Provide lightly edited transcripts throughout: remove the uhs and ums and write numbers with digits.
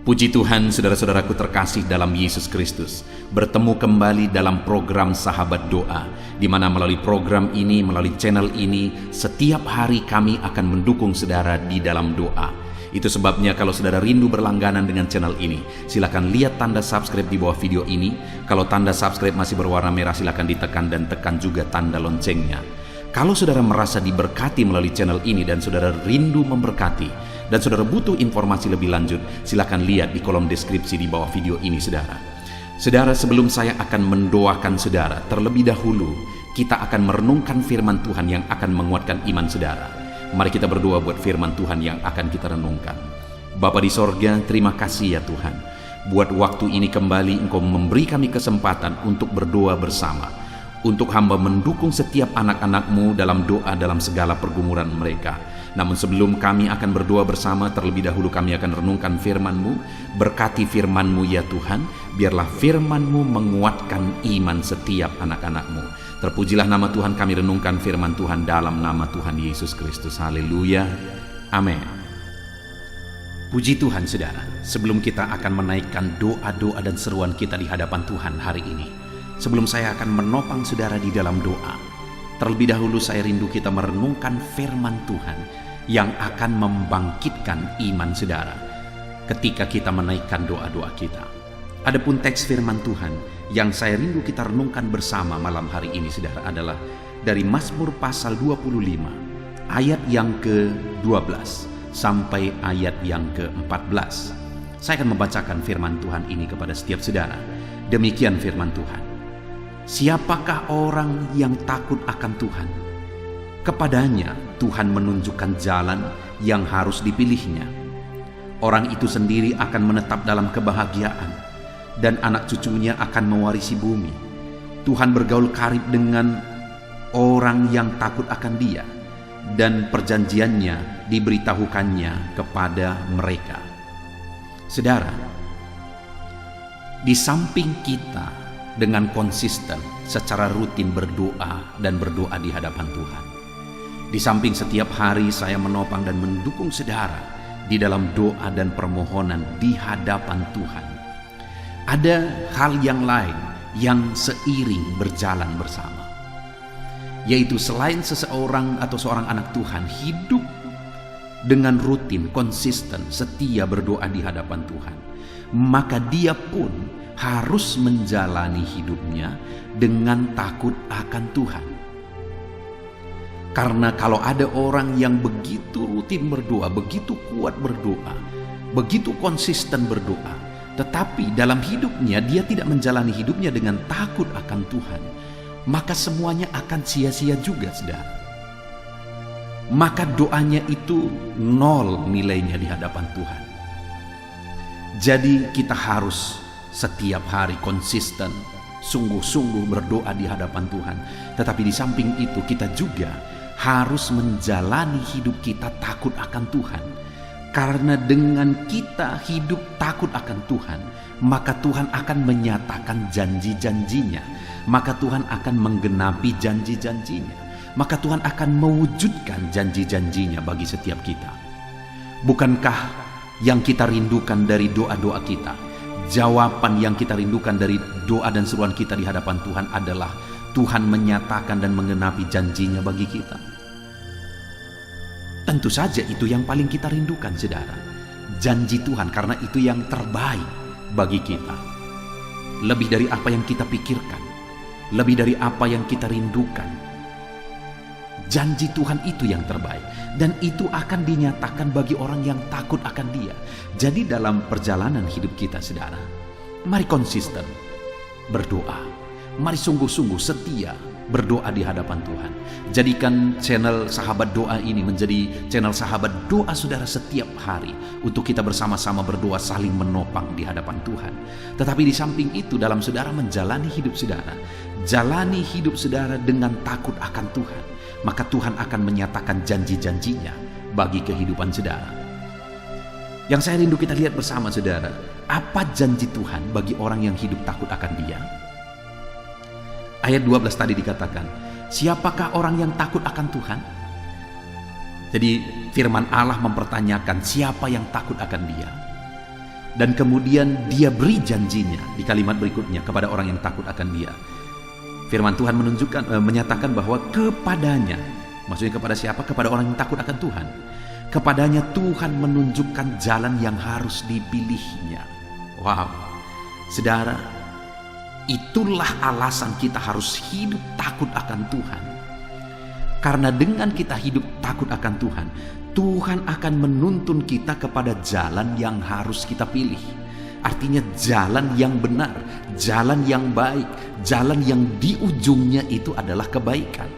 Puji Tuhan, saudara-saudaraku terkasih dalam Yesus Kristus, bertemu kembali dalam program Sahabat Doa, di mana melalui program ini, melalui channel ini, setiap hari kami akan mendukung saudara di dalam doa. Itu sebabnya kalau saudara rindu berlangganan dengan channel ini, silakan lihat tanda subscribe di bawah video ini. Kalau tanda subscribe masih berwarna merah, silakan ditekan dan tekan juga tanda loncengnya. Kalau saudara merasa diberkati melalui channel ini dan saudara rindu memberkati, dan saudara butuh informasi lebih lanjut, silakan lihat di kolom deskripsi di bawah video ini, saudara. Saudara, sebelum saya akan mendoakan saudara, terlebih dahulu kita akan merenungkan firman Tuhan yang akan menguatkan iman saudara. Mari kita berdoa buat firman Tuhan yang akan kita renungkan. Bapa di sorga, terima kasih ya Tuhan. Buat waktu ini kembali Engkau memberi kami kesempatan untuk berdoa bersama. Untuk hamba mendukung setiap anak-anak-Mu dalam doa dalam segala pergumulan mereka. Namun sebelum kami akan berdoa bersama, terlebih dahulu kami akan renungkan firman-Mu. Berkati firman-Mu ya Tuhan, biarlah firman-Mu menguatkan iman setiap anak-anak-Mu. Terpujilah nama Tuhan, kami renungkan firman Tuhan dalam nama Tuhan Yesus Kristus. Haleluya, amin. Puji Tuhan saudara, sebelum kita akan menaikkan doa-doa dan seruan kita di hadapan Tuhan hari ini, sebelum saya akan menopang saudara di dalam doa, terlebih dahulu saya rindu kita merenungkan firman Tuhan yang akan membangkitkan iman saudara ketika kita menaikkan doa-doa kita. Adapun teks firman Tuhan yang saya rindu kita renungkan bersama malam hari ini saudara adalah dari Mazmur pasal 25 ayat yang ke-12 sampai ayat yang ke-14. Saya akan membacakan firman Tuhan ini kepada setiap saudara. Demikian firman Tuhan. Siapakah orang yang takut akan Tuhan? Kepadanya Tuhan menunjukkan jalan yang harus dipilihnya. Orang itu sendiri akan menetap dalam kebahagiaan, dan anak cucunya akan mewarisi bumi. Tuhan bergaul karib dengan orang yang takut akan Dia, dan perjanjiannya diberitahukannya kepada mereka. Saudara, di samping kita dengan konsisten secara rutin berdoa dan berdoa di hadapan Tuhan, di samping setiap hari saya menopang dan mendukung saudara di dalam doa dan permohonan di hadapan Tuhan, ada hal yang lain yang seiring berjalan bersama, yaitu selain seseorang atau seorang anak Tuhan hidup dengan rutin, konsisten, setia berdoa di hadapan Tuhan, maka dia pun harus menjalani hidupnya dengan takut akan Tuhan. Karena kalau ada orang yang begitu rutin berdoa, begitu kuat berdoa, begitu konsisten berdoa, tetapi dalam hidupnya dia tidak menjalani hidupnya dengan takut akan Tuhan, maka semuanya akan sia-sia juga saudara. Maka doanya itu nol nilainya di hadapan Tuhan. Jadi kita harus setiap hari konsisten, sungguh-sungguh berdoa di hadapan Tuhan. Tetapi di samping itu kita juga harus menjalani hidup kita takut akan Tuhan. Karena dengan kita hidup takut akan Tuhan, maka Tuhan akan menyatakan janji-janjinya. Maka Tuhan akan menggenapi janji-janjinya. Maka Tuhan akan mewujudkan janji-janjinya bagi setiap kita. Bukankah yang kita rindukan dari doa-doa kita, jawaban yang kita rindukan dari doa dan seruan kita di hadapan Tuhan adalah Tuhan menyatakan dan menggenapi janjinya bagi kita? Tentu saja itu yang paling kita rindukan saudara, janji Tuhan, karena itu yang terbaik bagi kita. Lebih dari apa yang kita pikirkan, lebih dari apa yang kita rindukan, janji Tuhan itu yang terbaik, dan itu akan dinyatakan bagi orang yang takut akan Dia. Jadi dalam perjalanan hidup kita saudara, mari konsisten berdoa, mari sungguh-sungguh setia berdoa di hadapan Tuhan. Jadikan channel Sahabat Doa ini menjadi channel sahabat doa saudara setiap hari, untuk kita bersama-sama berdoa saling menopang di hadapan Tuhan. Tetapi di samping itu, dalam saudara menjalani hidup saudara, jalani hidup saudara dengan takut akan Tuhan, maka Tuhan akan menyatakan janji-janjinya bagi kehidupan saudara. Yang saya rindu kita lihat bersama saudara, apa janji Tuhan bagi orang yang hidup takut akan Dia? Ayat 12 tadi dikatakan, siapakah orang yang takut akan Tuhan? Jadi firman Allah mempertanyakan siapa yang takut akan Dia. Dan kemudian dia beri janjinya di kalimat berikutnya kepada orang yang takut akan dia. Firman Tuhan menyatakan bahwa kepadanya, maksudnya kepada siapa? Kepada orang yang takut akan Tuhan. Kepadanya Tuhan menunjukkan jalan yang harus dipilihnya. Wow, saudara, itulah alasan kita harus hidup takut akan Tuhan. Karena dengan kita hidup takut akan Tuhan, Tuhan akan menuntun kita kepada jalan yang harus kita pilih. Artinya jalan yang benar, jalan yang baik, jalan yang di ujungnya itu adalah kebaikan.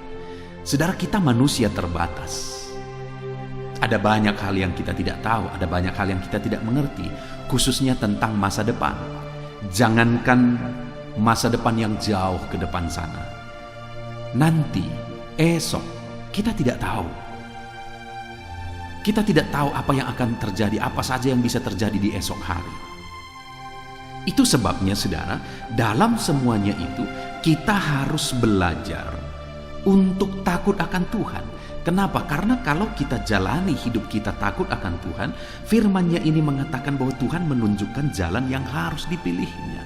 Saudara, kita manusia terbatas. Ada banyak hal yang kita tidak tahu, ada banyak hal yang kita tidak mengerti, khususnya tentang masa depan. Jangankan masa depan yang jauh ke depan sana, nanti, esok, kita tidak tahu. Kita tidak tahu apa yang akan terjadi, apa saja yang bisa terjadi di esok hari. Itu sebabnya saudara, dalam semuanya itu kita harus belajar untuk takut akan Tuhan. Kenapa? Karena kalau kita jalani hidup kita takut akan Tuhan, firman-Nya ini mengatakan bahwa Tuhan menunjukkan jalan yang harus dipilihnya.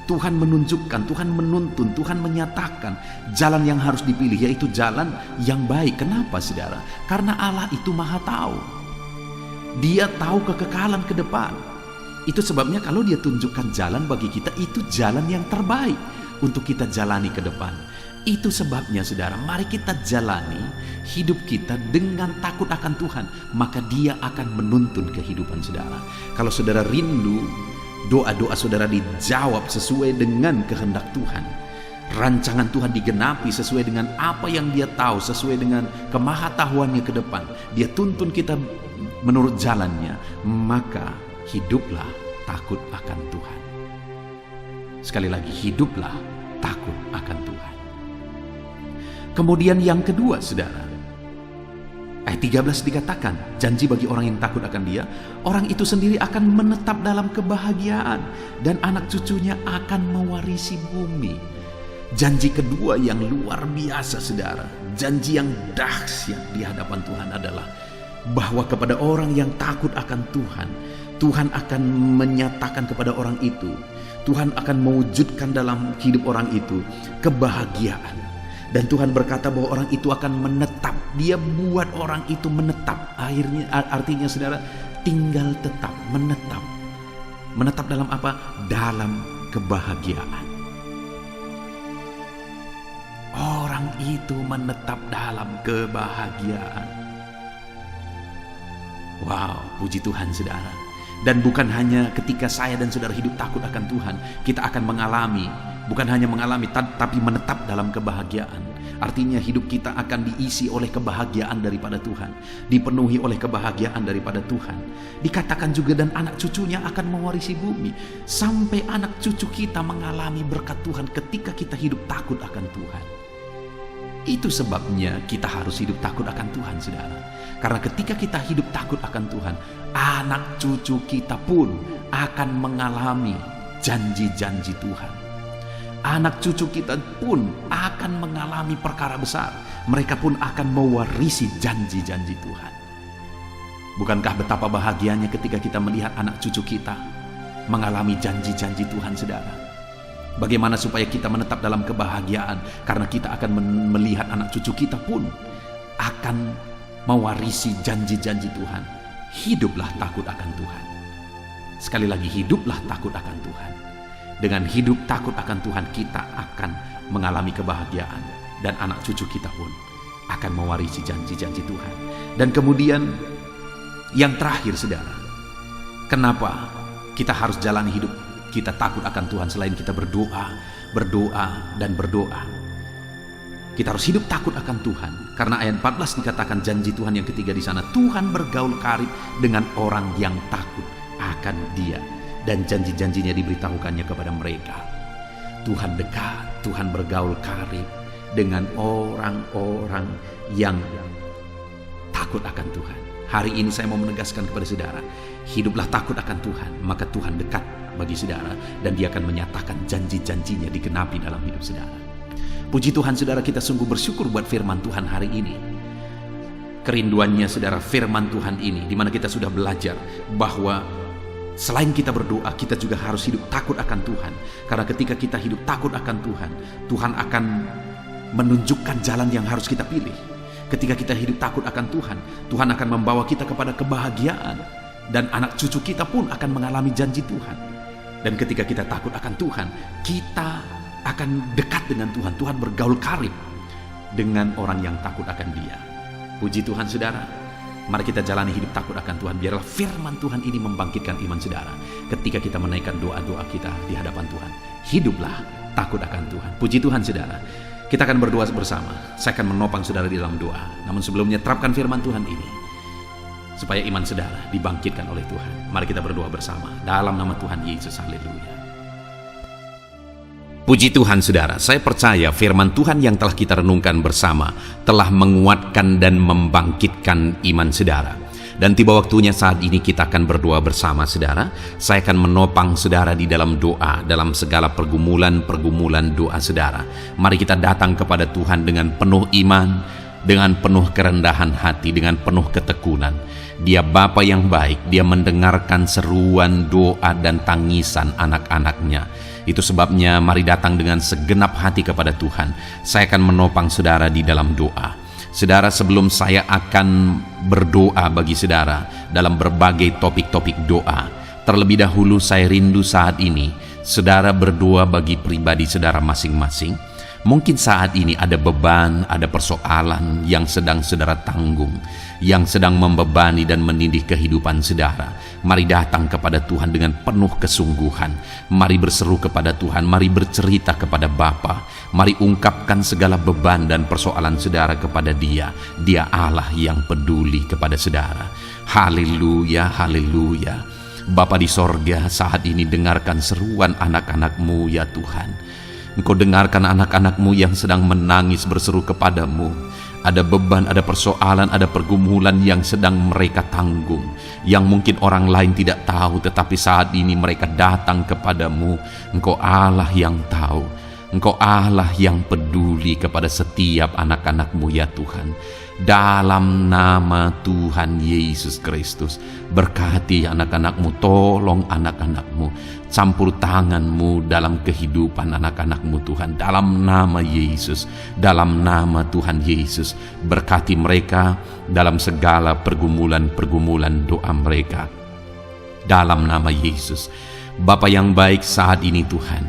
Tuhan menunjukkan, Tuhan menuntun, Tuhan menyatakan jalan yang harus dipilih, yaitu jalan yang baik. Kenapa saudara? Karena Allah itu maha tahu. Dia tahu kekekalan ke depan. Itu sebabnya kalau dia tunjukkan jalan bagi kita, itu jalan yang terbaik untuk kita jalani ke depan. Itu sebabnya saudara, mari kita jalani hidup kita dengan takut akan Tuhan, maka dia akan menuntun kehidupan saudara. Kalau saudara rindu doa-doa saudara dijawab sesuai dengan kehendak Tuhan, rancangan Tuhan digenapi sesuai dengan apa yang dia tahu, sesuai dengan kemahatauannya ke depan, dia tuntun kita menurut jalannya, maka hiduplah takut akan Tuhan. Sekali lagi, hiduplah takut akan Tuhan. Kemudian yang kedua saudara, ayat 13 dikatakan, janji bagi orang yang takut akan dia, orang itu sendiri akan menetap dalam kebahagiaan dan anak cucunya akan mewarisi bumi. Janji kedua yang luar biasa saudara, janji yang dahsyat di hadapan Tuhan adalah bahwa kepada orang yang takut akan Tuhan, Tuhan akan menyatakan kepada orang itu, Tuhan akan mewujudkan dalam hidup orang itu kebahagiaan. Dan Tuhan berkata bahwa orang itu akan menetap. Dia buat orang itu menetap. Artinya saudara, tinggal tetap, menetap. Menetap dalam apa? Dalam kebahagiaan. Orang itu menetap dalam kebahagiaan. Wow, puji Tuhan saudara. Dan bukan hanya ketika saya dan saudara hidup takut akan Tuhan, kita akan mengalami, bukan hanya mengalami, tapi menetap dalam kebahagiaan. Artinya hidup kita akan diisi oleh kebahagiaan daripada Tuhan, dipenuhi oleh kebahagiaan daripada Tuhan. Dikatakan juga dan anak cucunya akan mewarisi bumi. Sampai anak cucu kita mengalami berkat Tuhan ketika kita hidup takut akan Tuhan. Itu sebabnya kita harus hidup takut akan Tuhan saudara. Karena ketika kita hidup takut akan Tuhan, anak cucu kita pun akan mengalami janji-janji Tuhan. Anak cucu kita pun akan mengalami perkara besar. Mereka pun akan mewarisi janji-janji Tuhan. Bukankah betapa bahagianya ketika kita melihat anak cucu kita mengalami janji-janji Tuhan saudara? Bagaimana supaya kita menetap dalam kebahagiaan? Karena kita akan melihat anak cucu kita pun akan mewarisi janji-janji Tuhan. Hiduplah takut akan Tuhan. Sekali lagi, hiduplah takut akan Tuhan. Dengan hidup takut akan Tuhan, kita akan mengalami kebahagiaan. Dan anak cucu kita pun akan mewarisi janji-janji Tuhan. Dan kemudian yang terakhir saudara, kenapa kita harus jalani hidup kita takut akan Tuhan selain kita berdoa, dan berdoa? Kita harus hidup takut akan Tuhan. Karena ayat 14 dikatakan janji Tuhan yang ketiga di sana, Tuhan bergaul karib dengan orang yang takut akan Dia, dan janji-janjinya diberitahukannya kepada mereka. Tuhan dekat, Tuhan bergaul karib dengan orang-orang yang takut akan Tuhan. Hari ini saya mau menegaskan kepada saudara, hiduplah takut akan Tuhan, maka Tuhan dekat bagi saudara, dan Dia akan menyatakan janji-janjinya digenapi dalam hidup saudara. Puji Tuhan saudara, kita sungguh bersyukur buat firman Tuhan hari ini. Kerinduannya saudara, firman Tuhan ini, di mana kita sudah belajar bahwa selain kita berdoa, kita juga harus hidup takut akan Tuhan. Karena ketika kita hidup takut akan Tuhan, Tuhan akan menunjukkan jalan yang harus kita pilih. Ketika kita hidup takut akan Tuhan, Tuhan akan membawa kita kepada kebahagiaan, dan anak cucu kita pun akan mengalami janji Tuhan. Dan ketika kita takut akan Tuhan, kita akan dekat dengan Tuhan. Tuhan bergaul karib dengan orang yang takut akan Dia. Puji Tuhan saudara. Mari kita jalani hidup takut akan Tuhan. Biarlah firman Tuhan ini membangkitkan iman saudara. Ketika kita menaikkan doa-doa kita di hadapan Tuhan, hiduplah takut akan Tuhan. Puji Tuhan saudara. Kita akan berdoa bersama. Saya akan menopang saudara di dalam doa. Namun sebelumnya terapkan firman Tuhan ini, supaya iman saudara dibangkitkan oleh Tuhan. Mari kita berdoa bersama dalam nama Tuhan Yesus. Haleluya. Puji Tuhan saudara, saya percaya firman Tuhan yang telah kita renungkan bersama telah menguatkan dan membangkitkan iman saudara. Dan tiba waktunya saat ini kita akan berdoa bersama saudara. Saya akan menopang saudara di dalam doa, dalam segala pergumulan doa saudara. Mari kita datang kepada Tuhan dengan penuh iman, dengan penuh kerendahan hati, dengan penuh ketekunan. Dia Bapa yang baik, Dia mendengarkan seruan doa dan tangisan anak-anaknya. Itu sebabnya mari datang dengan segenap hati kepada Tuhan. Saya akan menopang saudara di dalam doa. Saudara, sebelum saya akan berdoa bagi saudara dalam berbagai topik-topik doa, terlebih dahulu saya rindu saat ini saudara berdoa bagi pribadi saudara masing-masing. Mungkin saat ini ada beban, ada persoalan yang sedang saudara tanggung, yang sedang membebani dan menindih kehidupan saudara. Mari datang kepada Tuhan dengan penuh kesungguhan. Mari berseru kepada Tuhan, mari bercerita kepada Bapa. Mari ungkapkan segala beban dan persoalan saudara kepada Dia. Dia Allah yang peduli kepada saudara. Haleluya, haleluya. Bapa di sorga, saat ini dengarkan seruan anak-anak-Mu ya Tuhan. Engkau dengarkan anak-anak-Mu yang sedang menangis berseru kepadamu. Ada beban, ada persoalan, ada pergumulan yang sedang mereka tanggung, yang mungkin orang lain tidak tahu, tetapi saat ini mereka datang kepadamu. Engkau Allah yang tahu, Engkau Allah yang peduli kepada setiap anak-anak-Mu ya Tuhan. Dalam nama Tuhan Yesus Kristus, berkati anak-anak-Mu, tolong anak-anak-Mu, campur tangan-Mu dalam kehidupan anak-anak-Mu Tuhan. Dalam nama Yesus, dalam nama Tuhan Yesus, berkati mereka dalam segala pergumulan doa mereka. Dalam nama Yesus. Bapa yang baik, saat ini Tuhan,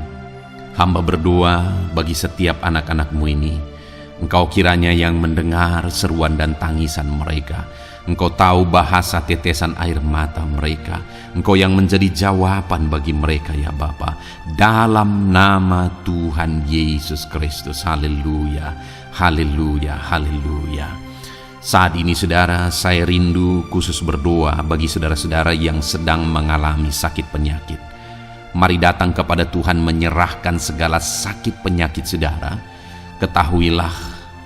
hamba berdoa bagi setiap anak-anak-Mu ini. Engkau kiranya yang mendengar seruan dan tangisan mereka. Engkau tahu bahasa tetesan air mata mereka. Engkau yang menjadi jawaban bagi mereka ya Bapa. Dalam nama Tuhan Yesus Kristus. Haleluya, haleluya, haleluya. Saat ini saudara, saya rindu khusus berdoa bagi saudara-saudara yang sedang mengalami sakit penyakit. Mari datang kepada Tuhan menyerahkan segala sakit penyakit saudara. Ketahuilah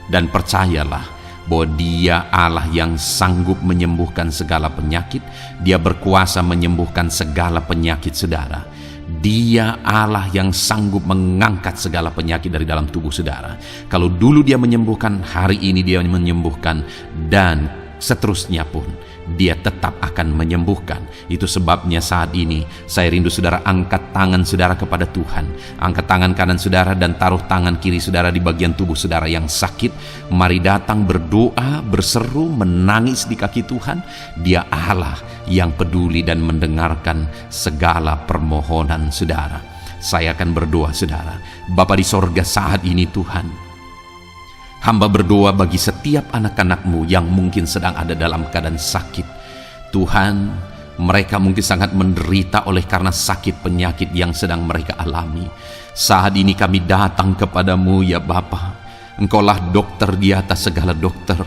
dan percayalah bahwa Dia Allah yang sanggup menyembuhkan segala penyakit. Dia berkuasa menyembuhkan segala penyakit saudara. Dia Allah yang sanggup mengangkat segala penyakit dari dalam tubuh saudara. Kalau dulu Dia menyembuhkan, hari ini Dia menyembuhkan, dan seterusnya pun Dia tetap akan menyembuhkan. Itu sebabnya saat ini saya rindu saudara angkat tangan saudara kepada Tuhan. Angkat tangan kanan saudara dan taruh tangan kiri saudara di bagian tubuh saudara yang sakit. Mari datang berdoa, berseru, menangis di kaki Tuhan. Dia Allah yang peduli dan mendengarkan segala permohonan saudara. Saya akan berdoa saudara. Bapa di sorga, saat ini Tuhan, hamba berdoa bagi setiap anak-anak-Mu yang mungkin sedang ada dalam keadaan sakit. Tuhan, mereka mungkin sangat menderita oleh karena sakit penyakit yang sedang mereka alami. Saat ini kami datang kepadamu ya Bapa. Engkaulah dokter di atas segala dokter.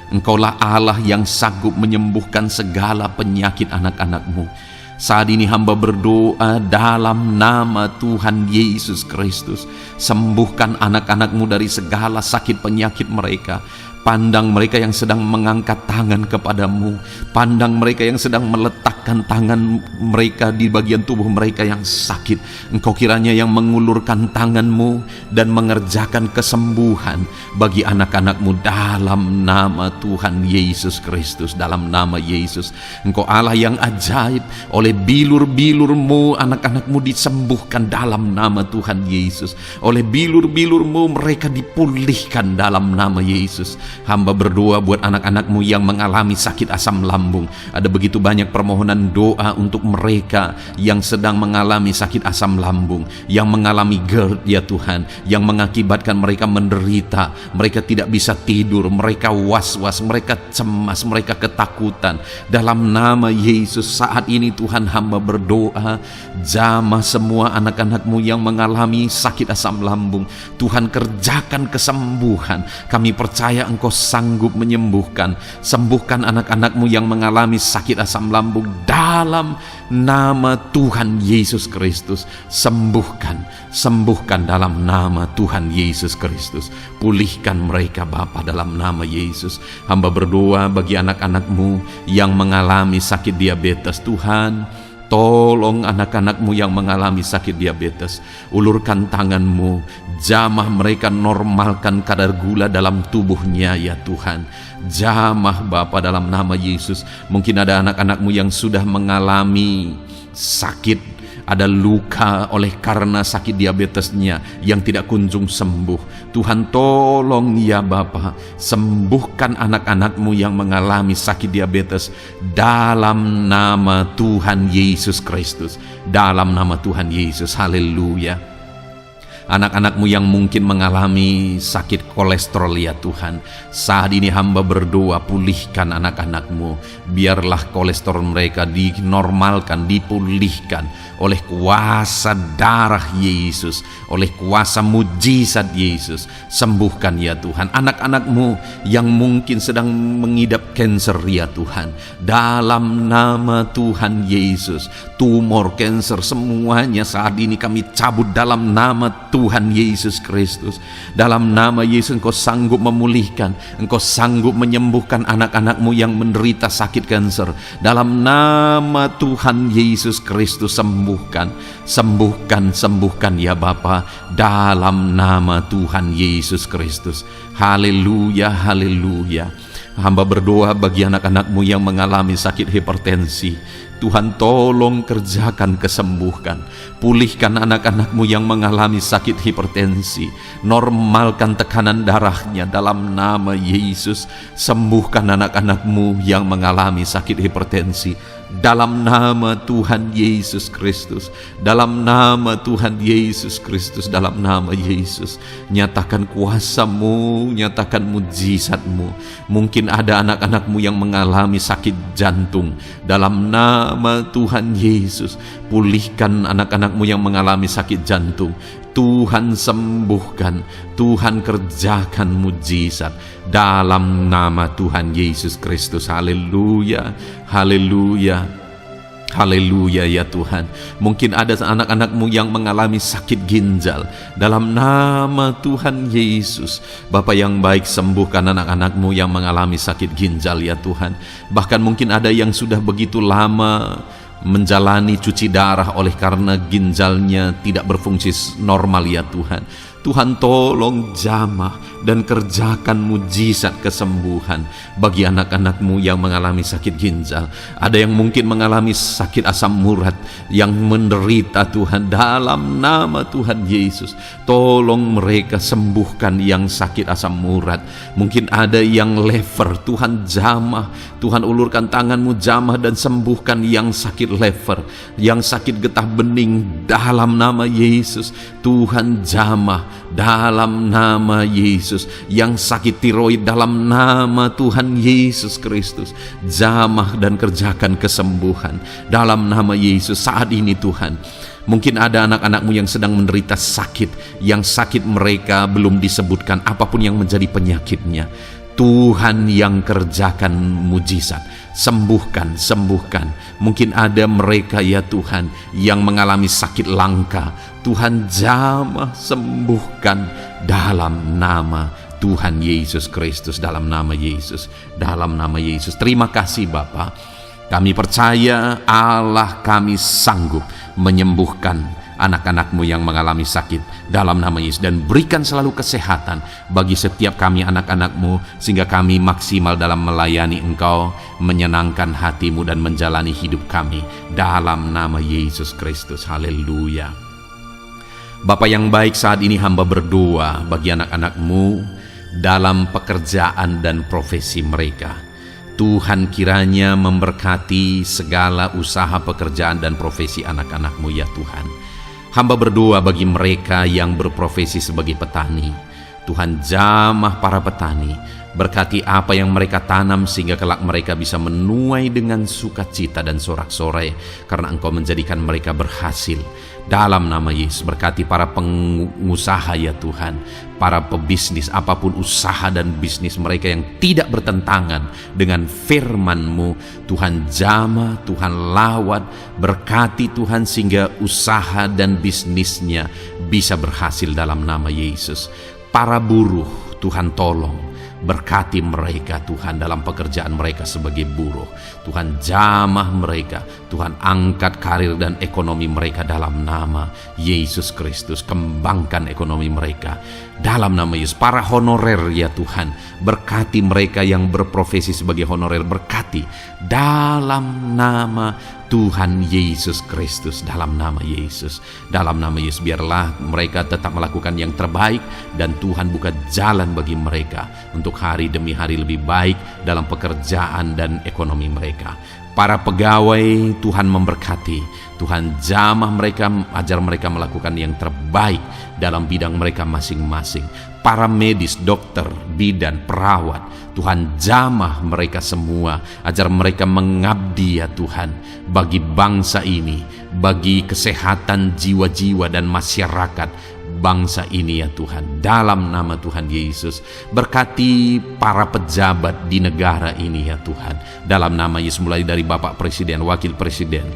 Engkaulah Allah yang sanggup menyembuhkan segala penyakit anak-anak-Mu. Saat ini hamba berdoa dalam nama Tuhan Yesus Kristus. Sembuhkan anak-anak-Mu dari segala sakit penyakit mereka. pandang mereka yang sedang mengangkat tangan kepadamu, pandang mereka yang sedang meletakkan tangan mereka di bagian tubuh mereka yang sakit. Engkau kiranya yang mengulurkan tanganmu dan mengerjakan kesembuhan bagi anak-anakmu dalam nama Tuhan Yesus Kristus, dalam nama Yesus. Engkau Allah yang ajaib, oleh bilur-bilurmu anak-anakmu disembuhkan dalam nama Tuhan Yesus. Oleh bilur-bilurmu mereka dipulihkan dalam nama Yesus. Hamba berdoa buat anak-anakmu yang mengalami sakit asam lambung. Ada begitu banyak permohonan doa untuk mereka yang sedang mengalami sakit asam lambung, yang mengalami GERD ya Tuhan, yang mengakibatkan mereka menderita, mereka tidak bisa tidur, mereka was-was, mereka cemas, mereka ketakutan. Dalam nama Yesus saat ini Tuhan, hamba berdoa, jamah semua anak-anakmu yang mengalami sakit asam lambung. Tuhan, kerjakan kesembuhan. Kami percaya Engkau sanggup menyembuhkan. Sembuhkan anak-anakmu yang mengalami sakit asam lambung dalam nama Tuhan Yesus Kristus. Sembuhkan dalam nama Tuhan Yesus Kristus. Pulihkan mereka Bapa dalam nama Yesus. Hamba berdoa bagi anak-anakmu yang mengalami sakit diabetes. Tuhan, tolong anak-anakmu yang mengalami sakit diabetes. Ulurkan tanganmu, jamah mereka, normalkan kadar gula dalam tubuhnya ya Tuhan. Jamah Bapa dalam nama Yesus. Mungkin ada anak-anakmu yang sudah mengalami sakit, ada luka oleh karena sakit diabetesnya yang tidak kunjung sembuh. Tuhan, tolong ya Bapa, sembuhkan anak-anakmu yang mengalami sakit diabetes dalam nama Tuhan Yesus Kristus. Dalam nama Tuhan Yesus, haleluya. Anak-anakmu yang mungkin mengalami sakit kolesterol ya Tuhan, saat ini hamba berdoa, pulihkan anak-anakmu. Biarlah kolesterol mereka dinormalkan, dipulihkan oleh kuasa darah Yesus, oleh kuasa mujizat Yesus. Sembuhkan ya Tuhan anak-anakmu yang mungkin sedang mengidap kanker ya Tuhan, dalam nama Tuhan Yesus. Tumor, kanker, semuanya saat ini kami cabut dalam nama Tuhan Yesus Kristus. Dalam nama Yesus Engkau sanggup memulihkan, Engkau sanggup menyembuhkan anak-anakmu yang menderita sakit kanker. Dalam nama Tuhan Yesus Kristus, sembuhkan ya Bapa, dalam nama Tuhan Yesus Kristus. Haleluya, haleluya. Hamba berdoa bagi anak-anakmu yang mengalami sakit hipertensi. Tuhan, tolong kerjakan kesembuhan. Pulihkan anak-anakmu yang mengalami sakit hipertensi. Normalkan tekanan darahnya dalam nama Yesus. Sembuhkan anak-anakmu yang mengalami sakit hipertensi dalam nama Tuhan Yesus Kristus. Dalam nama Tuhan Yesus Kristus, dalam nama Yesus. Nyatakan kuasa-Mu, nyatakan mujizat-Mu. Mungkin ada anak-anakmu yang mengalami sakit jantung. Dalam nama Tuhan Yesus, pulihkan anak-anakmu yang mengalami sakit jantung. Tuhan sembuhkan, Tuhan kerjakan mujizat dalam nama Tuhan Yesus Kristus. Haleluya, haleluya, haleluya ya Tuhan. Mungkin ada anak-anakmu yang mengalami sakit ginjal. Dalam nama Tuhan Yesus, Bapa yang baik, sembuhkan anak-anakmu yang mengalami sakit ginjal ya Tuhan. Bahkan mungkin ada yang sudah begitu lama menjalani cuci darah oleh karena ginjalnya tidak berfungsi normal ya Tuhan. Tuhan, tolong jamah dan kerjakan mujizat kesembuhan bagi anak-anakmu yang mengalami sakit ginjal. Ada yang mungkin mengalami sakit asam urat yang menderita Tuhan, dalam nama Tuhan Yesus. Tolong mereka, sembuhkan yang sakit asam urat. Mungkin ada yang lever, Tuhan jamah. Tuhan, ulurkan tanganmu, jamah dan sembuhkan yang sakit lever, yang sakit getah bening dalam nama Yesus. Tuhan jamah dalam nama Yesus. Yang sakit tiroid dalam nama Tuhan Yesus Kristus, jamah dan kerjakan kesembuhan dalam nama Yesus. Saat ini Tuhan, mungkin ada anak-anakmu yang sedang menderita sakit, yang sakit mereka belum disebutkan apapun yang menjadi penyakitnya. Tuhan yang kerjakan mujizat, sembuhkan. Mungkin ada mereka ya Tuhan yang mengalami sakit langka. Tuhan jamah, sembuhkan dalam nama Tuhan Yesus Kristus, dalam nama Yesus, dalam nama Yesus. Terima kasih Bapa. Kami percaya Allah kami sanggup menyembuhkan anak-anak-Mu yang mengalami sakit dalam nama Yesus, dan berikan selalu kesehatan bagi setiap kami anak-anak-Mu, sehingga kami maksimal dalam melayani Engkau, menyenangkan hati-Mu dan menjalani hidup kami dalam nama Yesus Kristus. Haleluya. Bapa yang baik, saat ini hamba berdoa bagi anak-anak-Mu dalam pekerjaan dan profesi mereka. Tuhan kiranya memberkati segala usaha pekerjaan dan profesi anak-anak-Mu ya Tuhan. Hamba berdoa bagi mereka yang berprofesi sebagai petani. Tuhan jamah para petani, berkati apa yang mereka tanam sehingga kelak mereka bisa menuai dengan sukacita dan sorak-sorai karena Engkau menjadikan mereka berhasil. Dalam nama Yesus, berkati para pengusaha ya Tuhan, para pebisnis, apapun usaha dan bisnis mereka yang tidak bertentangan dengan firman-Mu. Tuhan jamah, Tuhan lawat, berkati Tuhan sehingga usaha dan bisnisnya bisa berhasil dalam nama Yesus. Para buruh, Tuhan tolong, berkati mereka Tuhan dalam pekerjaan mereka sebagai buruh. Tuhan jamah mereka, Tuhan angkat karir dan ekonomi mereka dalam nama Yesus Kristus. Kembangkan ekonomi mereka dalam nama Yesus. Para honorer ya Tuhan, berkati mereka yang berprofesi sebagai honorer, berkati dalam nama Tuhan Yesus Kristus, dalam nama Yesus, dalam nama Yesus. Biarlah mereka tetap melakukan yang terbaik dan Tuhan buka jalan bagi mereka untuk hari demi hari lebih baik dalam pekerjaan dan ekonomi mereka. Para pegawai Tuhan memberkati, Tuhan jamah mereka, ajar mereka melakukan yang terbaik dalam bidang mereka masing-masing. Para medis, dokter, bidan, perawat, Tuhan jamah mereka semua, ajar mereka mengabdi ya Tuhan bagi bangsa ini, bagi kesehatan jiwa-jiwa dan masyarakat bangsa ini ya Tuhan, dalam nama Tuhan Yesus. Berkati para pejabat di negara ini ya Tuhan, dalam nama Yesus, mulai dari Bapak Presiden, Wakil Presiden,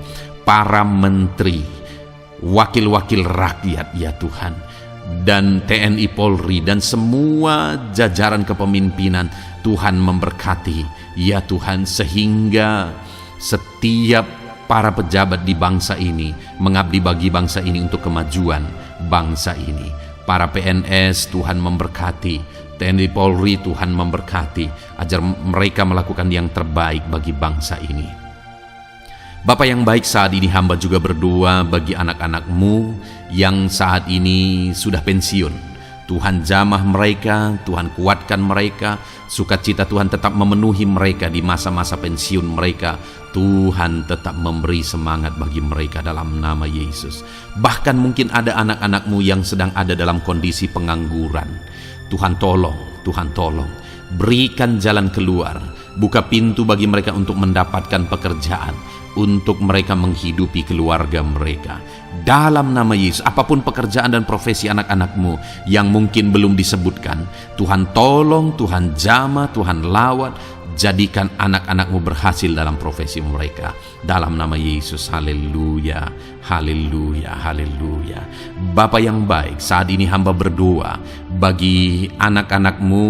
para menteri, wakil-wakil rakyat ya Tuhan, dan TNI Polri dan semua jajaran kepemimpinan. Tuhan memberkati ya Tuhan, sehingga setiap para pejabat di bangsa ini mengabdi bagi bangsa ini untuk kemajuan bangsa ini. Para PNS Tuhan memberkati, TNI Polri Tuhan memberkati, ajar mereka melakukan yang terbaik bagi bangsa ini. Bapa yang baik, saat ini hamba juga berdoa bagi anak-anak-Mu yang saat ini sudah pensiun. Tuhan jamah mereka, Tuhan kuatkan mereka, sukacita Tuhan tetap memenuhi mereka di masa-masa pensiun mereka. Tuhan tetap memberi semangat bagi mereka dalam nama Yesus. Bahkan mungkin ada anak-anak-Mu yang sedang ada dalam kondisi pengangguran. Tuhan tolong, Tuhan tolong, berikan jalan keluar, buka pintu bagi mereka untuk mendapatkan pekerjaan, untuk mereka menghidupi keluarga mereka. Dalam nama Yesus, apapun pekerjaan dan profesi anak-anak-Mu yang mungkin belum disebutkan, Tuhan tolong, Tuhan jamah, Tuhan lawat, jadikan anak-anak-Mu berhasil dalam profesi mereka. Dalam nama Yesus, haleluya, haleluya, haleluya. Bapa yang baik, saat ini hamba berdoa bagi anak-anak-Mu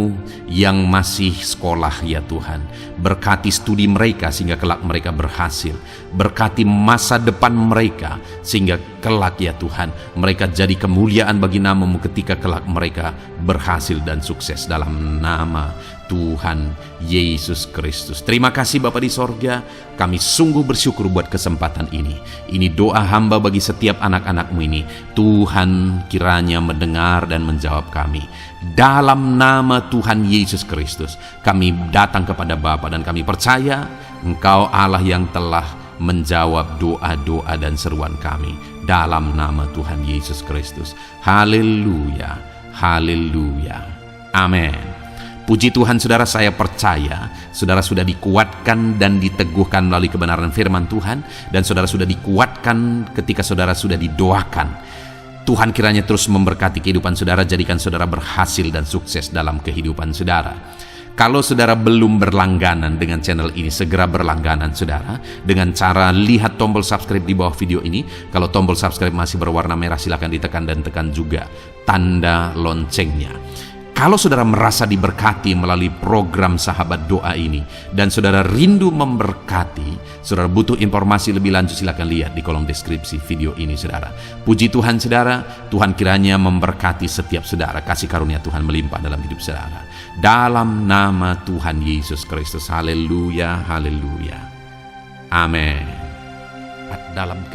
yang masih sekolah ya Tuhan. Berkati studi mereka sehingga kelak mereka berhasil. Berkati masa depan mereka sehingga kelak ya Tuhan mereka jadi kemuliaan bagi nama-Mu ketika kelak mereka berhasil dan sukses dalam nama Tuhan Yesus Kristus. Terima kasih Bapa di sorga, kami sungguh bersyukur buat kesempatan ini. Ini doa hamba bagi setiap anak-anak-Mu ini. Tuhan kiranya mendengar dan menjawab kami. Dalam nama Tuhan Yesus Kristus, kami datang kepada Bapa dan kami percaya Engkau Allah yang telah menjawab doa-doa dan seruan kami. Dalam nama Tuhan Yesus Kristus. Haleluya, haleluya, amin. Puji Tuhan saudara, saya percaya saudara sudah dikuatkan dan diteguhkan melalui kebenaran firman Tuhan, dan saudara sudah dikuatkan ketika saudara sudah didoakan. Tuhan kiranya terus memberkati kehidupan saudara, jadikan saudara berhasil dan sukses dalam kehidupan saudara. Kalau saudara belum berlangganan dengan channel ini, segera berlangganan saudara dengan cara lihat tombol subscribe di bawah video ini. Kalau tombol subscribe masih berwarna merah, silakan ditekan dan tekan juga tanda loncengnya. Kalau saudara merasa diberkati melalui program Sahabat Doa ini, dan saudara rindu memberkati, saudara butuh informasi lebih lanjut, silakan lihat di kolom deskripsi video ini, saudara. Puji Tuhan, saudara. Tuhan kiranya memberkati setiap saudara. Kasih karunia Tuhan melimpah dalam hidup saudara. Dalam nama Tuhan Yesus Kristus. Haleluya, haleluya. Amin. Dalam